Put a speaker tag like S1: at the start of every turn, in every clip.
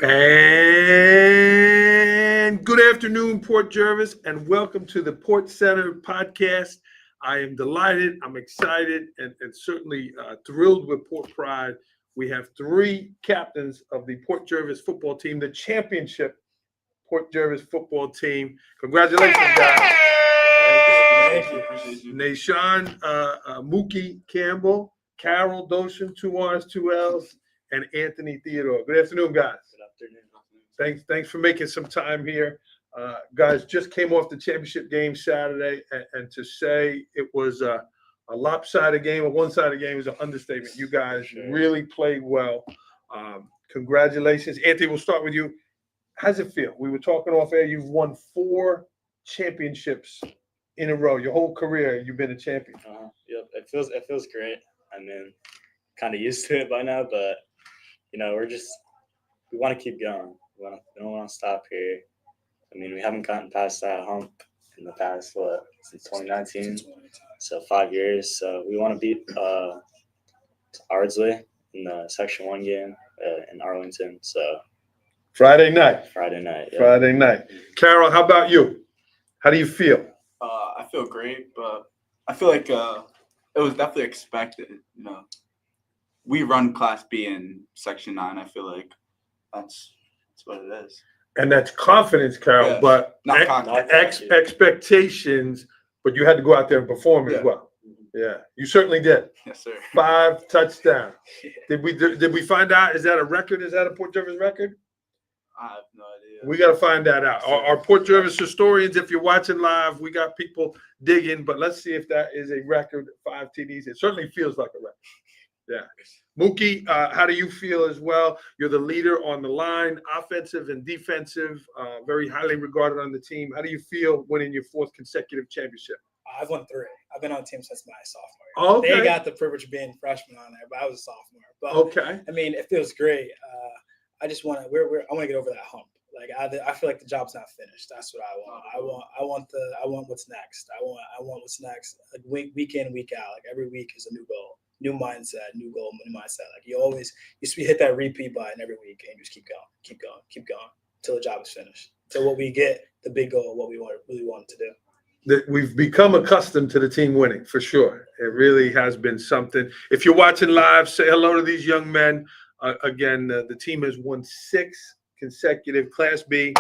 S1: And good afternoon, Port Jervis, and welcome to the Port Center podcast. I am delighted, I'm excited, and certainly thrilled with Port Pride. We have three captains of the Port Jervis football team, the championship Port Jervis football team. Congratulations, guys.
S2: Thank you.
S1: Na-Shawn Mookie Campbell, Carroll Dolshun, 2 R's, 2 L's, and Anthony Theodore. Good afternoon, guys.
S2: Good afternoon.
S1: Thanks for making some time here. Guys, just came off the championship game Saturday, and to say it was a lopsided game, a one-sided game is an understatement. You guys really played well. Congratulations. Anthony, we'll start with you. How's it feel? We were talking off air. You've won 4 championships in a row. Your whole career, you've been a champion.
S2: Yep, it feels great. I mean, kind of used to it by now, but we want to keep going. We don't want to stop here. I mean, we haven't gotten past that hump in the past since 2019, so 5 years. So we want to beat Ardsley in the Section 1 game in Arlington. So
S1: Friday night.
S2: Yeah.
S1: Friday night. Carroll, how about you? How do you feel?
S3: I feel great, but I feel like it was definitely expected. We run Class B in Section 9. I feel like that's what it is.
S1: And that's confidence, Carroll,
S3: Yes.
S1: but
S3: Not confidence.
S1: expectations, but you had to go out there and perform as well. Yeah, you certainly did.
S3: Yes, sir.
S1: 5 touchdowns. Did we find out? Is that a record? Is that a Port Jervis record?
S3: I have no idea.
S1: We got to find that out. Our Port Jervis historians, if you're watching live, we got people digging, but let's see if that is a record. 5 TDs. It certainly feels like a record. Yeah. Mookie, how do you feel as well? You're the leader on the line, offensive and defensive, very highly regarded on the team. How do you feel winning your 4th consecutive championship?
S4: I've won 3. I've been on the team since my sophomore year.
S1: Oh, okay.
S4: They got the privilege of being freshman on there, but I was a sophomore. But
S1: okay.
S4: I mean, it feels great. I just want to. I want to get over that hump. Like I feel like the job's not finished. That's what I want. I want what's next. I want what's next. Like week in, week out. Like every week is a new goal, new mindset, new goal, new mindset. Like you hit that repeat button every week, and you just keep going until the job is finished. Till what we get, the big goal, what we really want to do.
S1: That we've become accustomed to the team winning, for sure. It really has been something. If you're watching live, say hello to these young men. Again, the team has won 6 consecutive Class B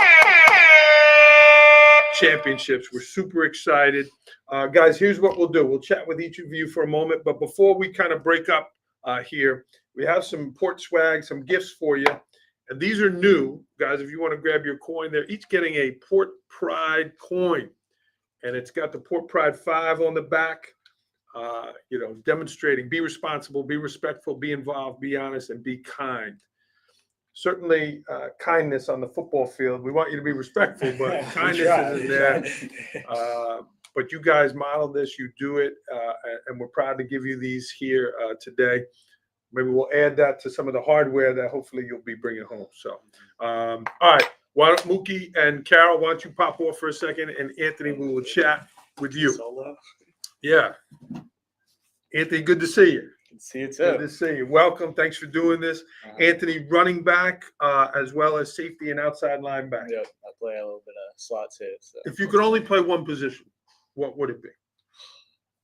S1: championships. We're super excited. Guys, here's what we'll do. We'll chat with each of you for a moment. But before we kind of break up here, we have some Port swag, some gifts for you. And these are new. Guys, if you want to grab your coin, they're each getting a Port Pride coin. And it's got the Port Pride 5 on the back. Demonstrating, be responsible, be respectful, be involved, be honest, and be kind. Certainly kindness on the football field. We want you to be respectful, but kindness isn't there. But you guys model this, you do it, and we're proud to give you these here today. Maybe we'll add that to some of the hardware that hopefully you'll be bringing home. So, all right. Why don't Mookie and Carroll, why don't you pop off for a second, and Anthony, we will chat with you.
S2: Solo.
S1: Yeah. Anthony, good to see you.
S2: Good to see you too.
S1: Good to see you. Welcome. Thanks for doing this. Anthony, running back as well as safety and outside linebacker.
S2: Yep, I play a little bit of slot too. So.
S1: If you could only play one position, what would it be?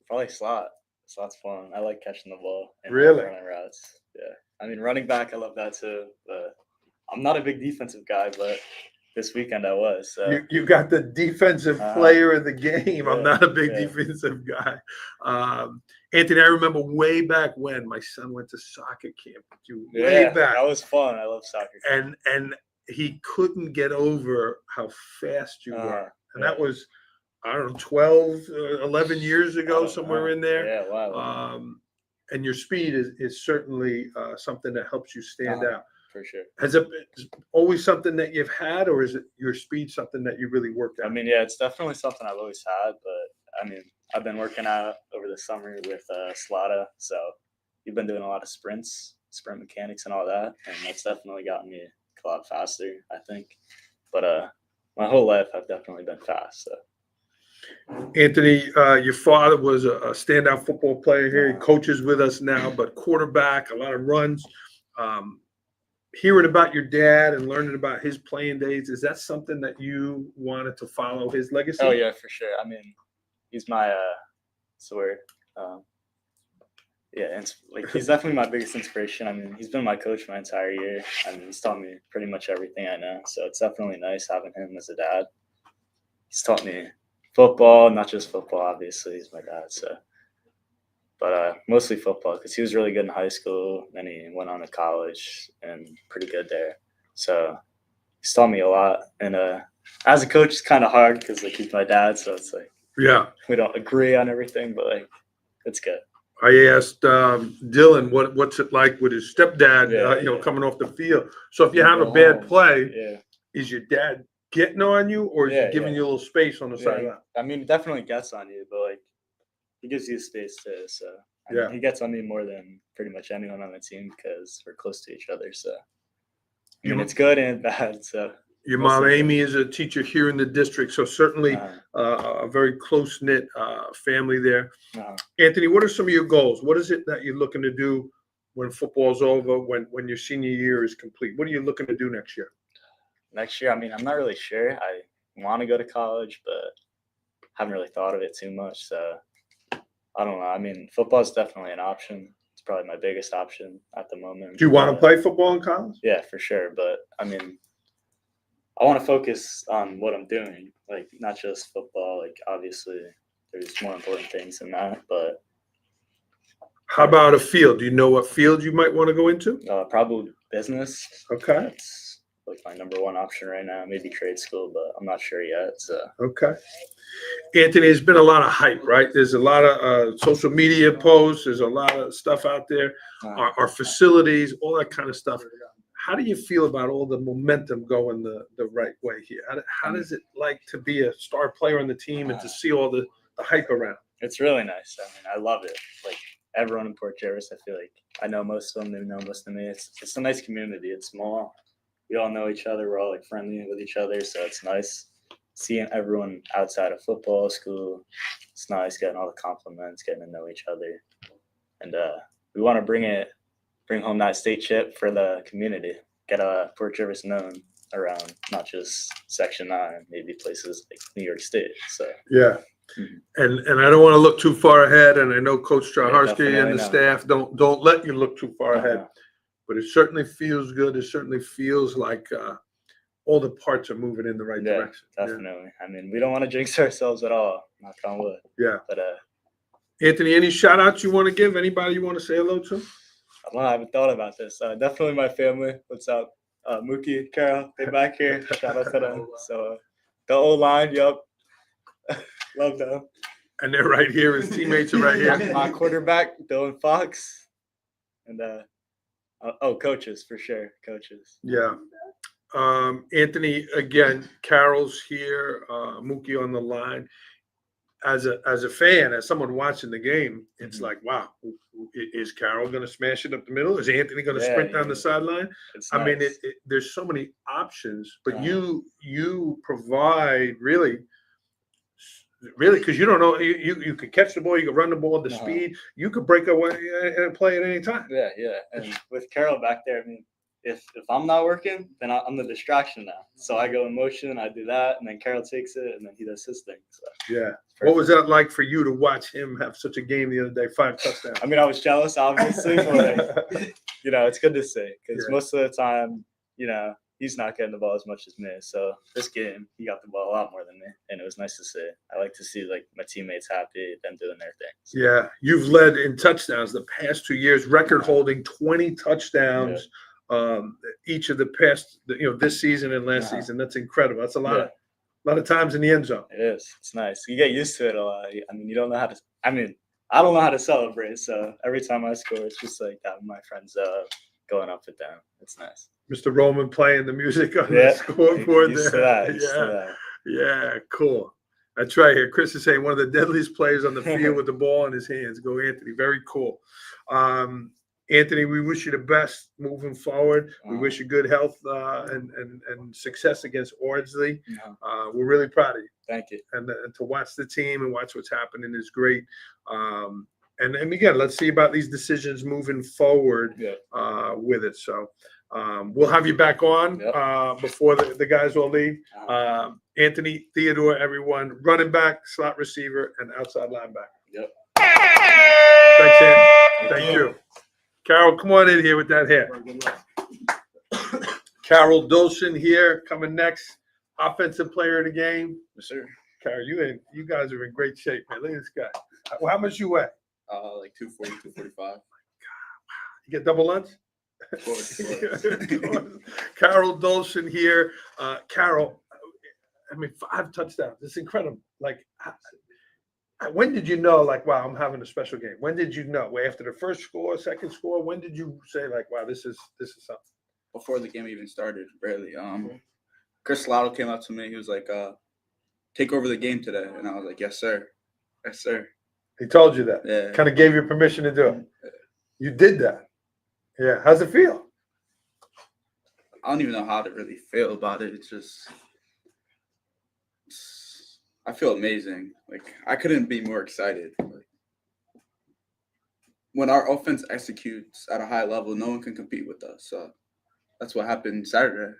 S2: Probably slot. Slot's fun. I like catching the ball and
S1: Really?
S2: running routes. Yeah. I mean, running back, I love that too. But I'm not a big defensive guy, but this weekend I was. So.
S1: You got the defensive player of the game. I'm not a big
S2: yeah.
S1: defensive guy. Anthony, I remember way back when my son went to soccer camp with you. Way back.
S2: That was fun. I love soccer.
S1: And he couldn't get over how fast you were. And that was, I don't know, 12, 11 years ago, somewhere in there.
S2: Yeah, wow.
S1: And your speed is certainly something that helps you stand out.
S2: For sure.
S1: Has it been always something that you've had, or is it your speed something that you really worked at?
S2: I mean, yeah, it's definitely something I've always had, but I mean, I've been working out over the summer with Slata, so you've been doing a lot of sprint mechanics and all that, and that's definitely gotten me a lot faster, I think. But my whole life, I've definitely been fast. So.
S1: Anthony, your father was a standout football player here. He coaches with us now, but quarterback, a lot of runs. hearing about your dad and learning about his playing days, is that something that you wanted to follow his legacy?
S2: Oh yeah, for sure. I mean, he's my sort. Yeah, and like he's definitely my biggest inspiration. I mean, he's been my coach my entire year. I mean, he's taught me pretty much everything I know. So it's definitely nice having him as a dad. He's taught me football, not just football. Obviously, he's my dad. So, but mostly football because he was really good in high school. Then he went on to college and pretty good there. So he's taught me a lot. And as a coach, it's kind of hard because like he's my dad. So it's like
S1: Yeah.
S2: we don't agree on everything, but like it's good.
S1: I asked Dylan what's it like with his stepdad,
S2: Yeah.
S1: coming off the field. So if you have a bad play,
S2: Yeah.
S1: is your dad getting on you, or is he giving you a little space on the sideline?
S2: I mean, it definitely gets on you, but like he gives you space too. So I mean, he gets on me more than pretty much anyone on the team because we're close to each other. So I mean, it's good and bad. So
S1: your mom Amy is a teacher here in the district, so certainly a very close knit family there. Anthony, what are some of your goals? What is it that you're looking to do when football's over? When your senior year is complete? What are you looking to do next year?
S2: Next year, I mean, I'm not really sure. I want to go to college, but haven't really thought of it too much. So I don't know. I mean, football is definitely an option. It's probably my biggest option at the moment.
S1: Do you want to play football in college?
S2: Yeah, for sure. But I mean, I want to focus on what I'm doing, like not just football. Like obviously, there's more important things than that. But
S1: how about a field? Do you know what field you might want to go into?
S2: Probably business.
S1: Okay.
S2: That's like my number one option right now. Maybe trade school, but I'm not sure yet. So
S1: okay. Anthony, there's been a lot of hype, right? There's a lot of social media posts. There's a lot of stuff out there. Our facilities, all that kind of stuff. How do you feel about all the momentum going the right way here? How does it like to be a star player on the team and to see all the hype around?
S2: It's really nice. I mean, I love it. Like everyone in Port Jervis, I feel like I know most of them. They know most of me. It's a nice community. It's small. We all know each other. We're all like friendly with each other. So it's nice seeing everyone outside of football, school. It's nice getting all the compliments, getting to know each other. And we want to bring home that state chip for the community, get Port Jervis known around not just Section 9, maybe places like New York State. So
S1: yeah. And I don't want to look too far ahead, and I know Coach Straharski and the staff don't let you look too far ahead, but it certainly feels good. It certainly feels like all the parts are moving in the right direction.
S2: Definitely. I mean, we don't want to jinx ourselves at all. Knock on wood.
S1: Yeah.
S2: But
S1: Anthony, any shout outs you want to give? Anybody you want to say hello to?
S2: I haven't thought about this. Definitely my family. What's up? Mookie, Carroll, they back here. Shout out to them. So the O-line, yup. Love them.
S1: And they're right here. His teammates are right here.
S2: My quarterback, Dylan Fox. And coaches for sure. Coaches.
S1: Yeah. Anthony, again, Carroll's here, Mookie on the line. As a fan, as someone watching the game, it's like, wow, is Carroll going to smash it up the middle? Is Anthony going to sprint down the sideline? I mean, there's so many options, but you provide really, because you don't know, you could catch the ball, you could run the ball, the speed, you could break away and play at any time.
S2: Yeah. And with Carroll back there, I mean, if I'm not working, then I'm the distraction now. So I go in motion, I do that, and then Carroll takes it, and then he does his thing. So
S1: yeah. What was that like for you to watch him have such a game the other day, 5 touchdowns?
S2: I mean, I was jealous, obviously, but it's good to see because most of the time, he's not getting the ball as much as me. So this game, he got the ball a lot more than me, and it was nice to see. I like to see like my teammates happy, them doing their things.
S1: Yeah, you've led in touchdowns the past 2 years, record holding 20 touchdowns. Each of the past, this season and last season. That's incredible. That's a lot of times in the end zone.
S2: It is. It's nice. You get used to it a lot. I mean, you don't know how to. I mean, I don't know how to celebrate. So every time I score, it's just like having my friends going up and down. It's nice.
S1: Mr. Roman playing the music on the scoreboard there. Yeah, cool. That's right here. Chris is saying one of the deadliest players on the field with the ball in his hands. Go Anthony. Very cool. Anthony, we wish you the best moving forward. We wish you good health and success against Ardsley. We're really proud of you.
S2: Thank you.
S1: And to watch the team and watch what's happening is great. And again, let's see about these decisions moving forward with it. So We'll have you back on
S2: Yep.
S1: before the guys all leave. Anthony, Theodore, everyone, running back, slot receiver, and outside linebacker.
S2: Yep.
S1: Thanks, Anthony. Thank you. Carroll, come on in here with that hair. Carroll Dolshun here, coming next. Offensive player of the game.
S2: Yes, sir.
S1: Carroll, you guys are in great shape, man. Look at this guy. How much you weigh?
S2: Like 240, 245.
S1: You get double lunch?
S2: Of course.
S1: Carroll Dolshun here. Carroll, I mean, 5 touchdowns. It's incredible. Like, when did you know, like, wow, I'm having a special game? When did you know? After the first score, second score? When did you say, like, wow, this is something?
S3: Before the game even started, really. Chris Slotto came up to me. He was like, take over the game today. And I was like, yes, sir. Yes, sir.
S1: He told you that.
S3: Yeah.
S1: Kind of gave you permission to do it. You did that. Yeah. How's it feel?
S3: I don't even know how to really feel about it. I feel amazing. Like, I couldn't be more excited. Like, when our offense executes at a high level, no one can compete with us. So that's what happened Saturday.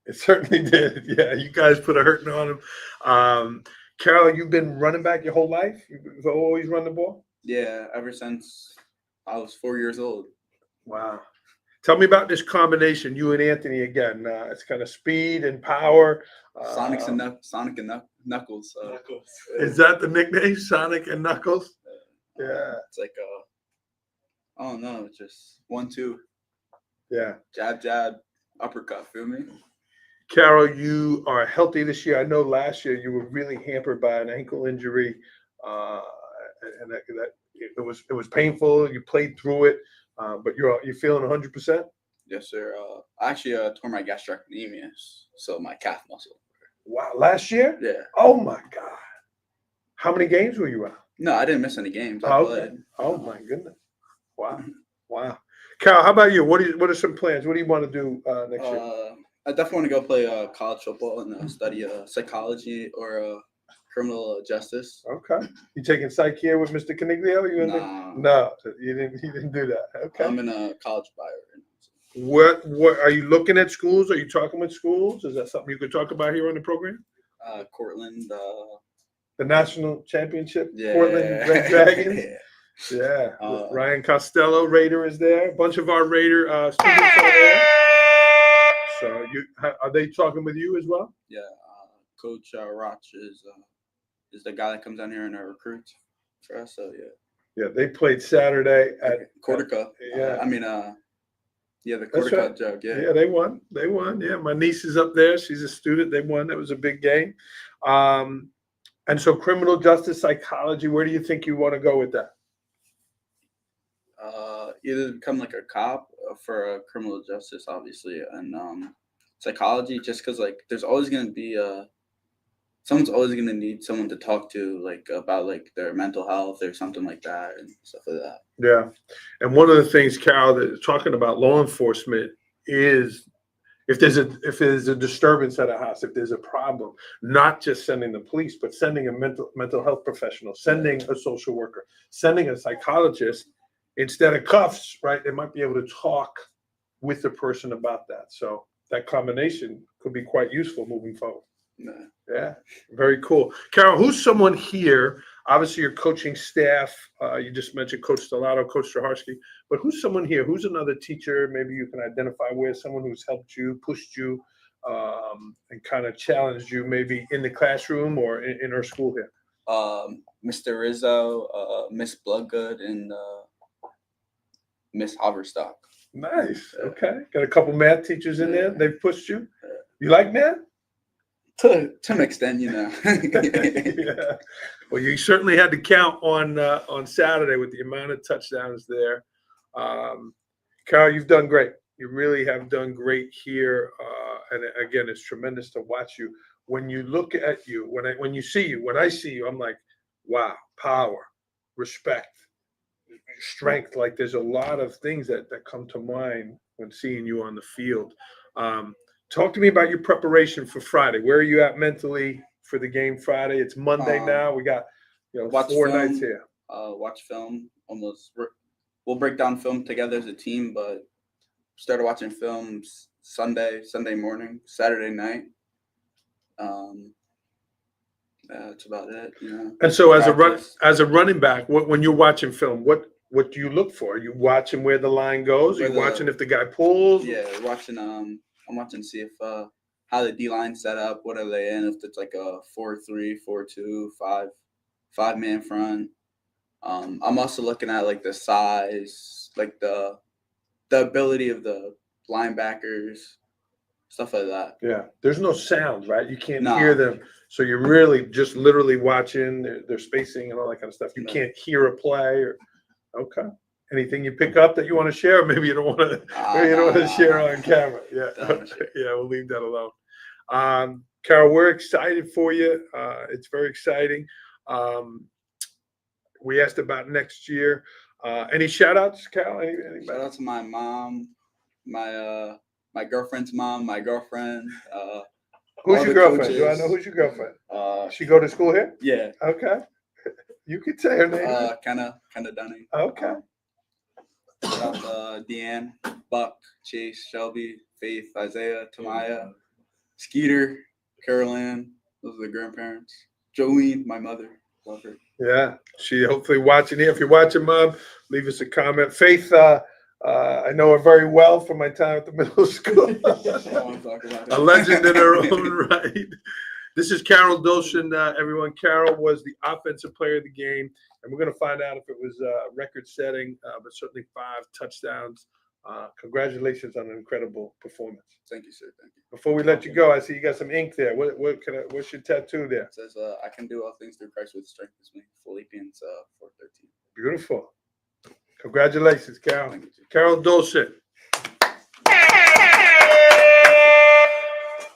S1: It certainly did. Yeah, you guys put a hurting on him. Carroll, you've been running back your whole life? You've always run the ball?
S3: Yeah, ever since I was 4 years old.
S1: Wow. Tell me about this combination, you and Anthony again. It's kind of speed and power.
S3: Sonic and Knuckles.
S1: Is that the nickname, Sonic and Knuckles? Yeah.
S3: It's like, I don't know, just 1-2.
S1: Yeah.
S3: Jab, uppercut, feel me?
S1: Carroll, you are healthy this year. I know last year you were really hampered by an ankle injury, and that it was painful. You played through it, but you're feeling 100%.
S3: Yes, sir. I actually tore my gastrocnemius, so my calf muscle.
S1: Wow, last year?
S3: Yeah.
S1: Oh my God! How many games were you out?
S3: No, I didn't miss any games. I
S1: Okay.
S3: played.
S1: Oh my goodness! Wow. Carroll, how about you? What are some plans? What do you want to do next year?
S3: I definitely want to go play college football and study psychology or criminal justice.
S1: Okay. You taking psych here with Mr. Caniglio? No, you didn't do that. Okay.
S3: I'm in a college buyer.
S1: What are you looking at schools? Are you talking with schools? Is that something you could talk about here on the program?
S3: Cortland.
S1: The national championship,
S3: Yeah.
S1: Portland Red Dragons. Yeah. Ryan Costello, Raider, is there. A bunch of our Raider students are there. So are they talking with you as well?
S3: Yeah. Coach Roch is the guy that comes down here and recruits for us. So yeah.
S1: Yeah, they played Saturday at
S3: Quarter Cup.
S1: Yeah.
S3: The Quarter Cup jug. Yeah.
S1: Yeah, they won. Yeah, my niece is up there. She's a student. They won. That was a big game. And so criminal justice psychology, where do you think you want to go with that?
S3: Either become like a cop for criminal justice, obviously, and psychology, just because like there's always going to be someone's always going to need someone to talk to, like about like their mental health or something like that and stuff like that.
S1: Yeah, and one of the things, Carroll, that talking about law enforcement is if there's a disturbance at a house, if there's a problem, not just sending the police, but sending a mental health professional, sending a social worker, sending a psychologist. Instead of cuffs, right, they might be able to talk with the person about that. So that combination could be quite useful moving forward. Yeah, very cool. Carroll, who's someone here? Obviously, your coaching staff, you just mentioned Coach Stellato, Coach Straharsky, but who's someone here? Who's another teacher maybe you can identify with, someone who's helped you, pushed you, and kind of challenged you maybe in the classroom or in our school here?
S3: Mr. Rizzo, Miss Bloodgood, and Miss Haverstock.
S1: Nice. Okay. Got a couple math teachers in there. They've pushed you. You like math?
S3: To an extent, you know.
S1: Yeah. Well, you certainly had to count on Saturday with the amount of touchdowns there. Carroll, you've done great. You really have done great here. And again, it's tremendous to watch you. When you look at you, when I see you, I'm like, wow, power, respect, strength. Like there's a lot of things that come to mind when seeing you on the field. Talk to me about your preparation for Friday. Where are you at mentally for the game Friday? It's Monday now. We got 4 nights here.
S3: Watch film. We'll break down film together as a team, but started watching films Sunday morning, Saturday night. That's about it.
S1: And so
S3: Practice.
S1: as a running back, when you're watching film, what do you look for? Are you watching where the line goes? Are you watching if the guy pulls?
S3: Yeah, watching. I'm watching to see if how the D line set up. What are they in? If it's like a 4-3, 4-2, 5-man front. I'm also looking at like the size, like the ability of the linebackers, stuff like that.
S1: Yeah, there's no sound, right? You can't
S3: No.
S1: hear them, so you're really just literally watching their spacing and all that kind of stuff. You
S3: No.
S1: can't hear a play or okay. Anything you pick up that you want to share? Or maybe you don't want to. Maybe you don't want to share on camera. Yeah, yeah, we'll leave that alone. Carroll, we're excited for you. It's very exciting. We asked about next year. Any shout outs, Carroll? Anybody?
S3: Shout out to my mom, my girlfriend's mom, my girlfriend.
S1: Who's
S3: all
S1: your
S3: the
S1: girlfriend?
S3: coaches.
S1: Do I know who's your girlfriend? She go to school here?
S3: Yeah.
S1: Okay. You could say her name.
S3: Kind of Dunning.
S1: Okay.
S3: Shout out to Deanne, Buck, Chase, Shelby, Faith, Isaiah, Tamaya, Skeeter, Carolyn. Those are the grandparents. Jolene, my mother. Love her.
S1: Yeah, she hopefully watching here. If you're watching, Mom, leave us a comment. Faith, I know her very well from my time at the middle school. A legend in her own right. This is Carroll Dolshun, everyone. Carroll was the offensive player of the game, and we're going to find out if it was record-setting, but certainly 5 touchdowns. Congratulations on an incredible performance.
S3: Thank you, sir. Thank you.
S1: Before we let you go, I see you got some ink there. What's your tattoo there?
S3: It says, I can do all things through Christ with strengthens me. Philippians 4:13.
S1: Beautiful. Congratulations, Carroll.
S3: Thank you.
S1: Carroll Dolshun.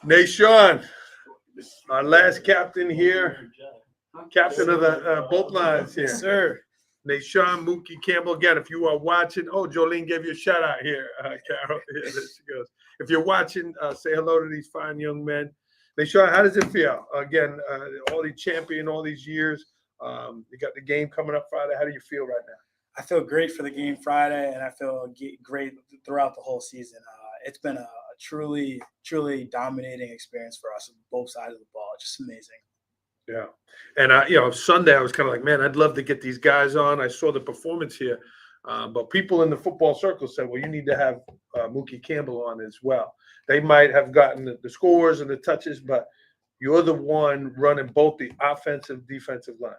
S1: Na-Shawn, our last captain here. Captain of the both lines here.
S4: Yes, sir.
S1: Na-Shawn Mookie Campbell. Again, if you are watching, Jolene gave you a shout out here, Carroll. Yeah, there she goes. If you're watching, say hello to these fine young men. Na-Shawn, how does it feel? Again, all the champion all these years. You got the game coming up Friday. How do you feel right now?
S4: I feel great for the game Friday, and I feel great throughout the whole season. It's been a truly, truly dominating experience for us on both sides of the ball. Just amazing.
S1: Yeah. And, Sunday I was kind of like, man, I'd love to get these guys on. I saw the performance here. But people in the football circle said, well, you need to have Mookie Campbell on as well. They might have gotten the scores and the touches, but you're the one running both the offensive, defensive line.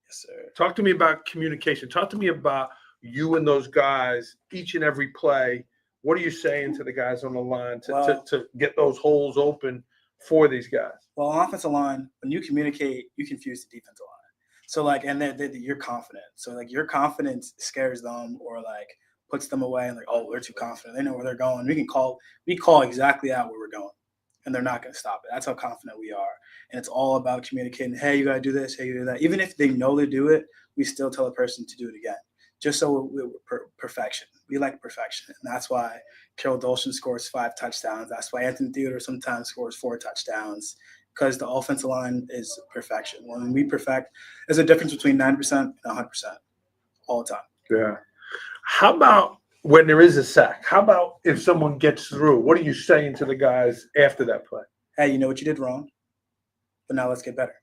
S4: Yes, sir.
S1: Talk to me about communication. Talk to me about you and those guys each and every play. What are you saying to the guys on the line to get those holes open for these guys?
S4: Well, on offensive line, when you communicate, you confuse the defensive line. So, and you're confident. So, your confidence scares them or, puts them away and, oh, they're too confident. They know where they're going. We call exactly out where we're going, and they're not going to stop it. That's how confident we are. And it's all about communicating, hey, you got to do this, hey, you do that. Even if they know they do it, we still tell a person to do it again, just so we're perfection. We like perfection. And that's why Carroll Dolshun scores 5 touchdowns. That's why Anthony Theodore sometimes scores 4 touchdowns, because the offensive line is perfection. When we perfect, there's a difference between 9% and 100% all the time.
S1: Yeah. How about when there is a sack? How about if someone gets through? What are you saying to the guys after that play?
S4: Hey, you know what you did wrong, but now let's get better.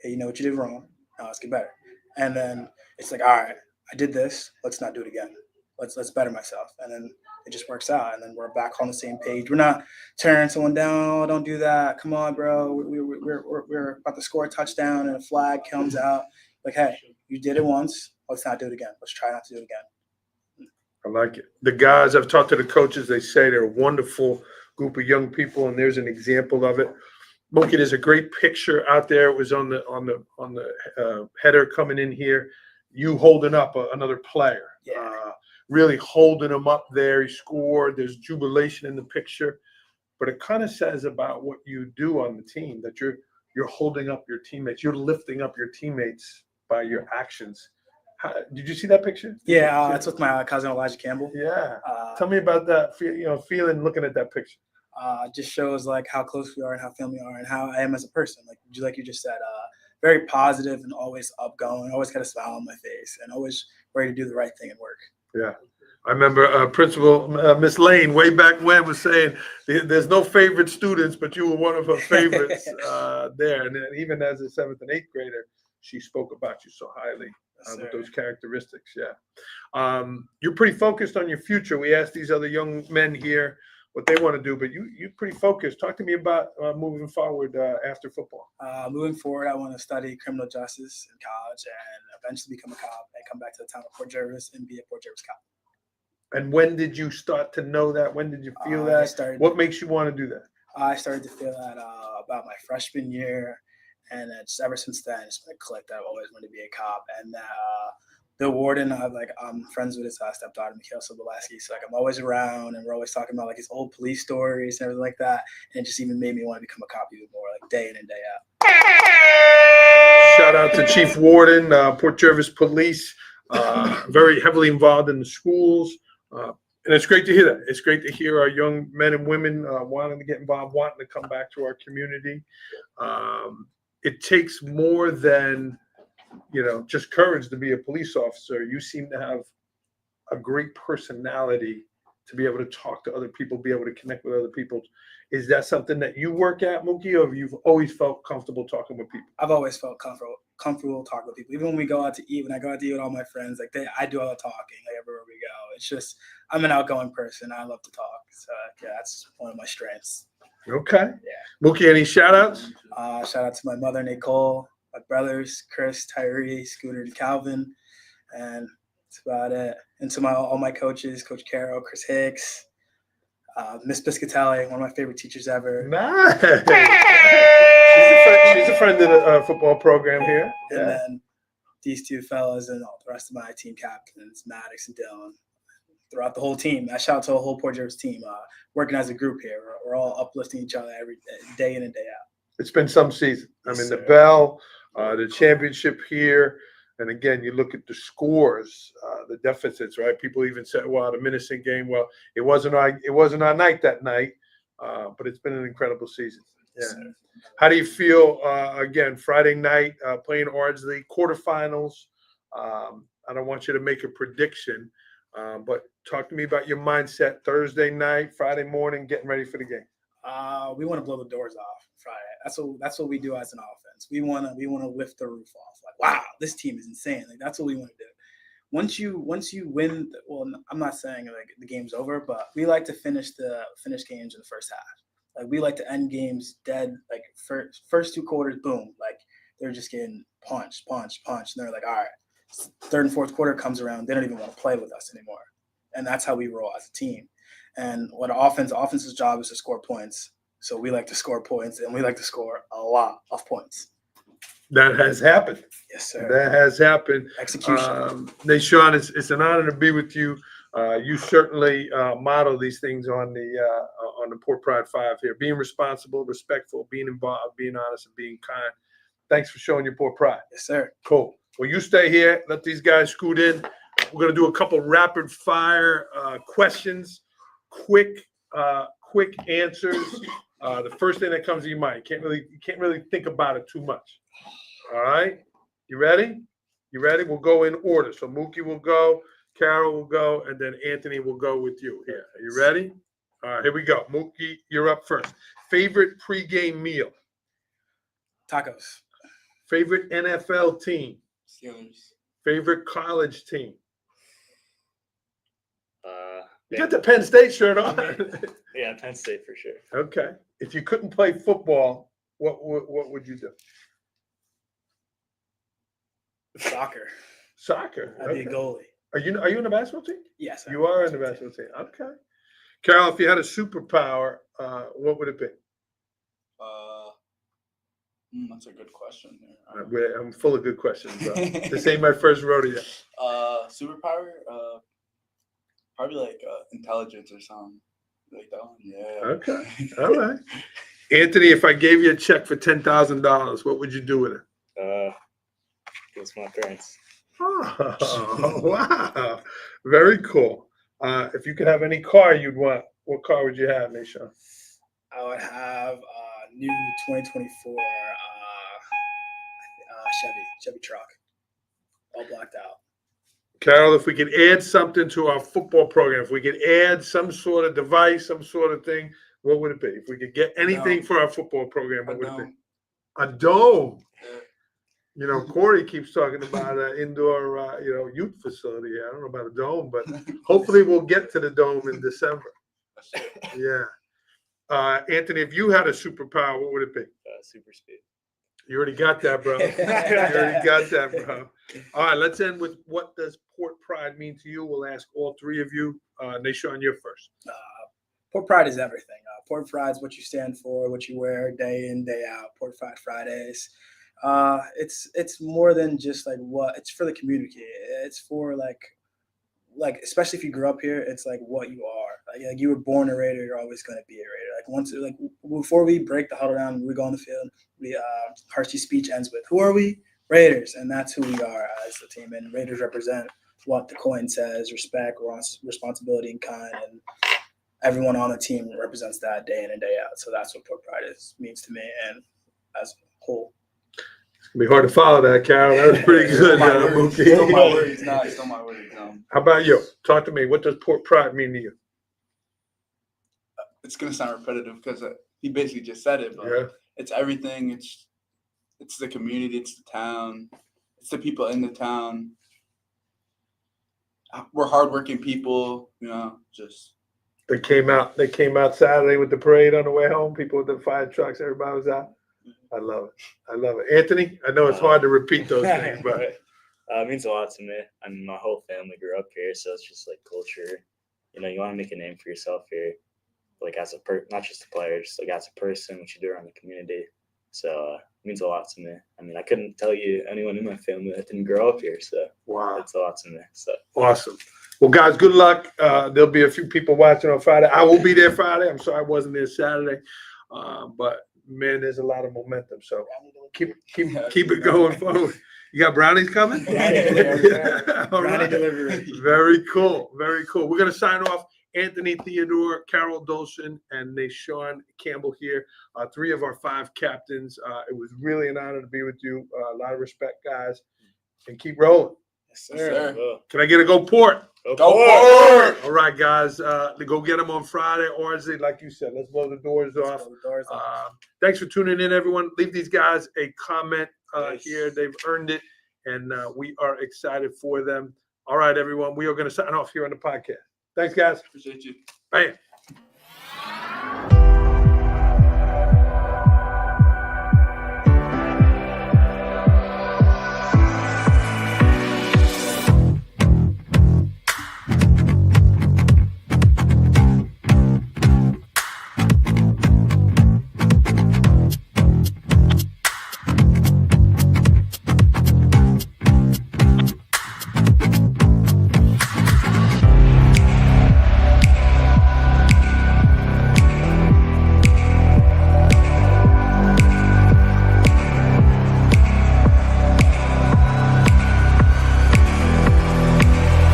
S4: Hey, you know what you did wrong, now let's get better. And then it's all right, I did this, let's not do it again. Let's better myself. And then it just works out, and then we're back on the same page. We're not tearing someone down. Oh, don't do that. Come on, bro. We're about to score a touchdown, and a flag comes out. Hey, you did it once. Let's not do it again. Let's try not to do it again.
S1: I like it. The guys, I've talked to the coaches. They say they're a wonderful group of young people, and there's an example of it. Mookie, there's a great picture out there. It was on the header coming in here. You holding up another player.
S4: Yeah.
S1: Really holding him up there. He scored. There's jubilation in the picture. But it kind of says about what you do on the team, that you're holding up your teammates. You're lifting up your teammates by your actions. Did you see that picture?
S4: Yeah, that's with my cousin Elijah Campbell.
S1: Yeah. Tell me about that, feeling looking at that picture.
S4: Just shows how close we are and how family we are and how I am as a person. Like you just said, very positive and always upgoing. Always got a smile on my face and always ready to do the right thing and work.
S1: Yeah. I remember Principal Miss Lane way back when was saying there's no favorite students, but you were one of her favorites there. And then even as a 7th and 8th grader, she spoke about you so highly with those characteristics. Yeah. You're pretty focused on your future. We asked these other young men here what they want to do, but you're pretty focused. Talk to me about moving forward after football.
S4: Moving forward, I want to study criminal justice in college and eventually become a cop and come back to the town of Port Jervis and be a Port Jervis cop.
S1: And when did you start to know that? When did you feel that? What makes you want to do that?
S4: I started to feel that about my freshman year, and it's ever since then it's been a click that I've always wanted to be a cop. And that the warden, I'm friends with his stepdaughter, Mikhail Soboleski. So I'm always around, and we're always talking about his old police stories and everything like that. And it just even made me want to become a cop even more, day in and day out.
S1: Shout out to Chief Warden, Port Jervis Police, very heavily involved in the schools. And it's great to hear that. It's great to hear our young men and women wanting to get involved, wanting to come back to our community. It takes more than, just courage to be a police officer. You seem to have a great personality to be able to talk to other people, be able to connect with other people. Is that something that you work at, Mookie, or you've always felt comfortable talking with people?
S4: I've always felt comfortable talking with people. Even when we go out to eat, when I go out to eat with all my friends, I do all the talking, everywhere we go. It's just, I'm an outgoing person. I love to talk. So yeah, that's one of my strengths.
S1: Okay.
S4: Yeah.
S1: Mookie, any shout outs?
S4: Shout out to my mother, Nicole, my brothers, Chris, Tyree, Scooter, and Calvin. And that's about it. And to all my coaches, Coach Carroll, Chris Hicks, Miss Piscatelli, one of my favorite teachers ever.
S1: Nice. She's a friend of the football program here.
S4: And then these two fellas and all the rest of my team captains, Maddox and Dylan, throughout the whole team. I shout out to the whole Port Jervis team, working as a group here. We're all uplifting each other every day in and day out.
S1: It's been some season.
S4: Yes,
S1: the
S4: sir.
S1: bell, the championship here. And again, you look at the scores, the deficits, right? People even said, well, the Minnesota game, well, it wasn't our night that night, but it's been an incredible season. Yeah.
S4: Yes,
S1: How do you feel, again, Friday night, playing Ardsley, quarterfinals? I don't want you to make a prediction, but talk to me about your mindset Thursday night, Friday morning, getting ready for the game.
S4: We want to blow the doors off Friday. That's what we do as an offense. We want to lift the roof off. Wow, this team is insane. That's what we want to do. Once you win, well, I'm not saying the game's over, but we like to finish games in the first half. We like to end games dead. First 2 quarters, boom. They're just getting punch, and they're like, all right. 3rd and 4th quarter comes around, they don't even want to play with us anymore. And that's how we roll as a team. And what offense's job is to score points. So we like to score points, and we like to score a lot of points.
S1: That has happened.
S4: Yes, sir.
S1: That has happened.
S4: Execution.
S1: Na-Shawn, it's an honor to be with you. You certainly model these things on the Port Pride 5 here. Being responsible, respectful, being involved, being honest, and being kind. Thanks for showing your Port Pride.
S4: Yes, sir.
S1: Cool. Well, you stay here. Let these guys scoot in. We're going to do a couple rapid fire questions. Quick answers. The first thing that comes to your mind. You can't really think about it too much. All right. You ready? We'll go in order. So Mookie will go, Carroll will go, and then Anthony will go with you here. Are you ready? All right, here we go. Mookie, you're up first. Favorite pregame meal?
S4: Tacos.
S1: Favorite NFL team?
S3: Steelers.
S1: Favorite college team? You
S2: Yeah.
S1: got the Penn State shirt on.
S2: Yeah, Penn State for sure.
S1: Okay. If you couldn't play football, what would you do?
S4: Soccer.
S1: Soccer.
S4: I'd be a goalie.
S1: Are you in the basketball team?
S4: Yes, sir.
S1: You are in the basketball team. Okay. Carol, if you had a superpower, what would it be?
S3: That's a good question.
S1: I'm full of good questions, bro. This ain't my first rodeo.
S3: Superpower? Probably intelligence or something like that one. Yeah.
S1: Okay. All right. Anthony, if I gave you a check for $10,000, what would you do with it?
S2: It's my parents.
S1: Oh, wow. Very cool. If you could have any car you'd want, what car would you have, Na-Shawn?
S4: I would have a new 2024 Chevy truck, all blacked out.
S1: Carol, if we could add something to our football program, if we could add some sort of device, some sort of thing, what would it be? If we could get anything for our football program, what would it be? A dome. You know, Corey keeps talking about an indoor, youth facility. I don't know about a dome, but hopefully we'll get to the dome in December. Yeah. Anthony, if you had a superpower, what would it be?
S2: Super speed.
S1: You already got that, bro. You already got that, bro. All right, let's end with what does Port Pride mean to you? We'll ask all three of you. Na-Shawn, you're first.
S4: Port Pride is everything. Port Pride is what you stand for, what you wear day in, day out. Port Pride Fridays. It's more than just like what it's for the community. It's for like especially if you grew up here, it's like what you are. Like you were born a Raider, you're always going to be a Raider. Like before we break the huddle down, we go on the field. Harshie's speech ends with, "Who are we? Raiders," and that's who we are as a team. And Raiders represent what the coin says: respect, responsibility, and kind. And everyone on the team represents that day in and day out. So that's what Port Pride means to me, and as a whole.
S1: It's gonna be hard to follow that, Carol. That was pretty good, Mookie.
S3: Still my words, still my words.
S1: How about you? Talk to me. What does Port Pride mean to you?
S3: It's gonna sound repetitive because he basically just said it, but
S1: Yeah.
S3: It's everything. It's the community. It's the town. It's the people in the town. We're hardworking people, just.
S1: They came out Saturday with the parade on the way home. People with the fire trucks, everybody was out. I love it. Anthony, I know it's hard to repeat those things, but
S2: it means a lot to me. I mean, my whole family grew up here, so it's just like culture. You want to make a name for yourself here, like as not just a player, just like as a person, what you do around the community. So it means a lot to me. I mean, I couldn't tell you anyone in my family that didn't grow up here, so
S1: wow,
S2: it's a lot to me. So
S1: awesome. Well, guys, good luck. There'll be a few people watching on Friday. I will be there Friday. I'm sorry I wasn't there Saturday, but man, there's a lot of momentum. So keep it going forward. You got brownies coming?
S4: Brownie delivery.
S1: Very cool. Very cool. We're gonna sign off. Anthony, Theodore, Carroll Dolshun, and Na-Shawn Campbell here. 3 of our 5 captains. It was really an honor to be with you. A lot of respect, guys, and keep rolling.
S4: Yes, sir.
S1: Can I get a go Port?
S2: Go
S3: Port!
S1: All right, guys. Go get them on Friday, or is it like you said? Let's blow the doors off. Thanks for tuning in, everyone. Leave these guys a comment here. They've earned it, and we are excited for them. All right, everyone. We are going to sign off here on the podcast. Thanks, guys.
S3: Appreciate you.
S1: Bam.